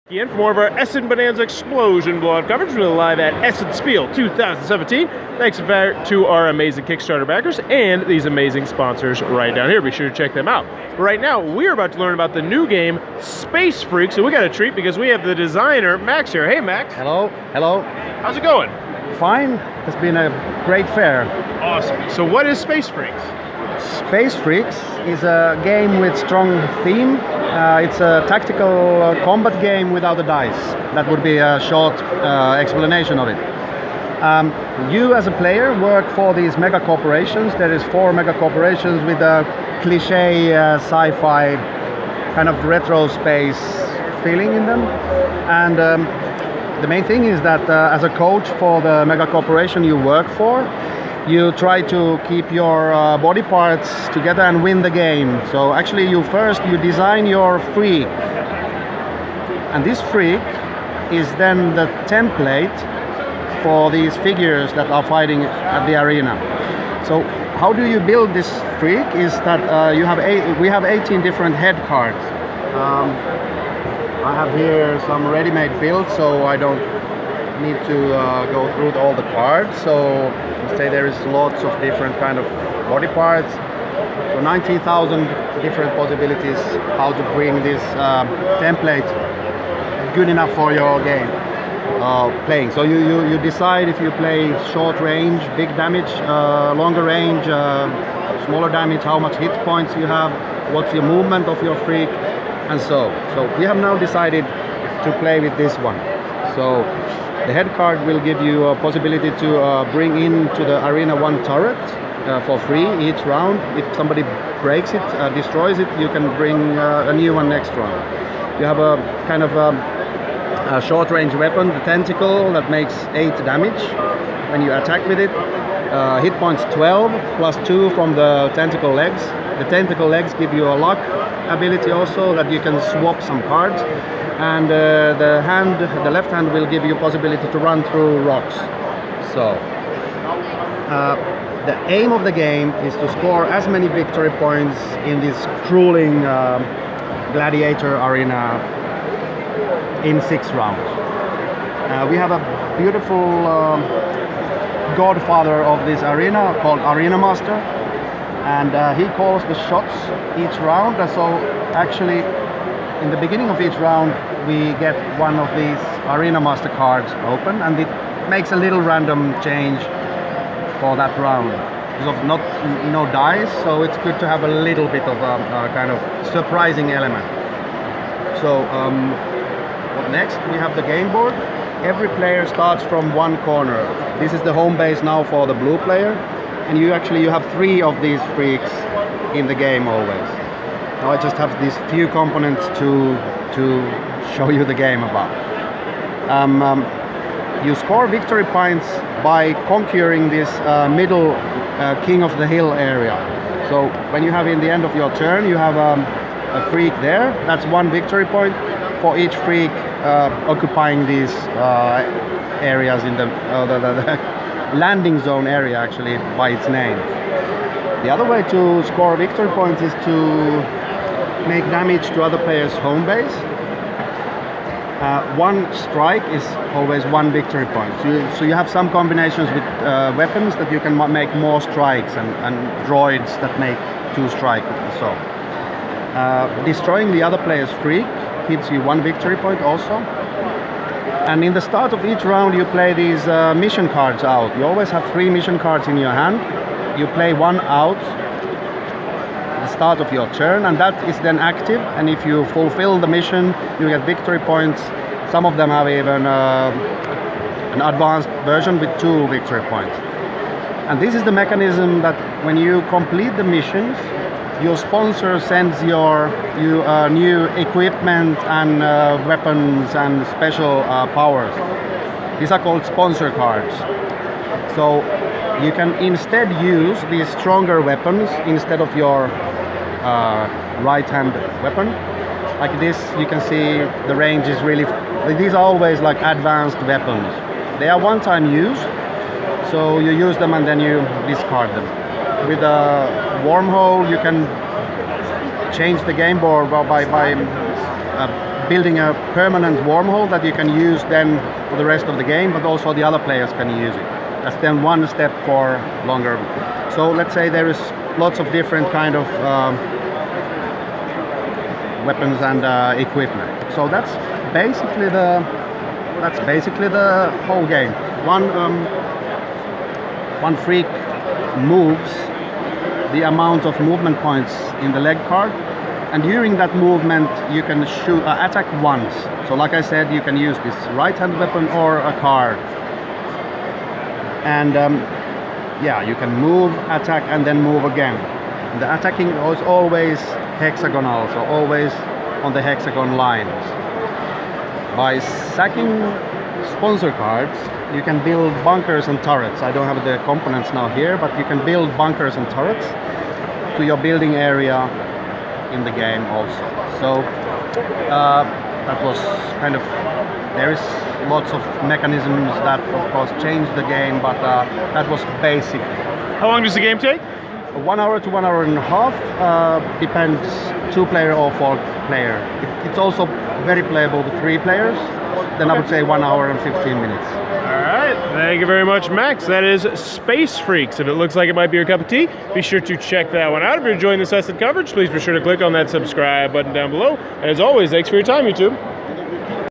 Again, for more of our Essen Bonanza Explosion blog coverage, we're live at Essen Spiel 2017. Thanks to our amazing Kickstarter backers and these amazing sponsors right down here. Be sure to check them out. Right now, we're about to learn about the new game, Space Freak. So we got a treat because we have the designer, Max, here. Hey, Max. Hello. Hello. How's it going? Fine. It's been a great fair. Awesome. So what is Space Freaks? Space Freaks is a game with strong theme. It's a tactical combat game without a dice. That would be a short explanation of it. You as a player work for these mega corporations. There is 4 mega corporations with a cliche sci-fi kind of retro space feeling in them. And the main thing is that as a coach for the mega corporation you work for, you try to keep your body parts together and win the game. So actually you design your freak. And this freak is then the template for these figures that are fighting at the arena. So how do you build this freak is that we have 18 different head cards. I have here some ready-made builds, so I don't need to go through all the cards. So say there is lots of different kind of body parts. So 19,000 different possibilities how to bring this template good enough for your game playing. So you decide if you play short range, big damage, longer range, smaller damage, how much hit points you have, what's your movement of your freak, and so we have now decided to play with this one. So the head card will give you a possibility to bring into the arena 1 turret for free each round. If somebody breaks it, destroys it, you can bring a new one next round. You have a kind of a short range weapon, the tentacle, that makes 8 damage when you attack with it. Hit points 12 plus 2 from the tentacle legs. The tentacle legs give you a lock ability also that you can swap some cards. And the left hand will give you a possibility to run through rocks. So the aim of the game is to score as many victory points in this grueling gladiator arena in 6 rounds. We have a beautiful godfather of this arena called Arena Master, and he calls the shots each round. So actually in the beginning of each round we get one of these Arena Master cards open, and it makes a little random change for that round. Because of no dice, so it's good to have a little bit of a kind of surprising element. So what next? We have the game board. Every player starts from one corner. This is the home base now for the blue player, and you have 3 of these freaks in the game always. Now I just have these few components to show you the game about. You score victory points by conquering this middle King of the Hill area. So when you have in the end of your turn, you have a freak there. That's 1 victory point for each freak occupying these areas in the landing zone area, actually, by its name. The other way to score victory points is to make damage to other players' home base. 1 strike is always 1 victory point. So you have some combinations with weapons that you can make more strikes, and droids that make 2 strikes. So destroying the other player's freak gives you 1 victory point also. And in the start of each round you play these mission cards out. You always have 3 mission cards in your hand. You play 1 out at the start of your turn, and that is then active, and if you fulfill the mission you get victory points. Some of them have even an advanced version with 2 victory points. And this is the mechanism that when you complete the missions, your sponsor sends you new equipment and weapons and special powers. These are called sponsor cards. So you can instead use these stronger weapons instead of your right-hand weapon. Like this, you can see the range is really... These are always like advanced weapons. They are one-time use, so you use them and then you discard them. With a wormhole, you can change the game board by building a permanent wormhole that you can use then for the rest of the game, but also the other players can use it. That's then one step for longer. So let's say there is lots of different kind of weapons and equipment. So that's basically the whole game. One freak moves the amount of movement points in the leg card, and during that movement you can shoot attack once. So like I said, you can use this right hand weapon or a card, and yeah, you can move, attack, and then move again. The attacking is always hexagonal, so always on the hexagon lines. By sacking sponsor cards, you can build bunkers and turrets. I don't have the components now here, but you can build bunkers and turrets to your building area in the game also. So that was kind of, there is lots of mechanisms that of course change the game, but that was basic. How long does the game take? 1 hour to 1 hour and a half, depends 2-player or 4-player. It's also very playable with 3 players. Then I would say 1 hour and 15 minutes. All right, thank you very much, Max. That is Space Freaks. If it looks like it might be your cup of tea, be sure to check that one out. If you're enjoying this Essen coverage, please be sure to click on that subscribe button down below. And as always, thanks for your time, YouTube.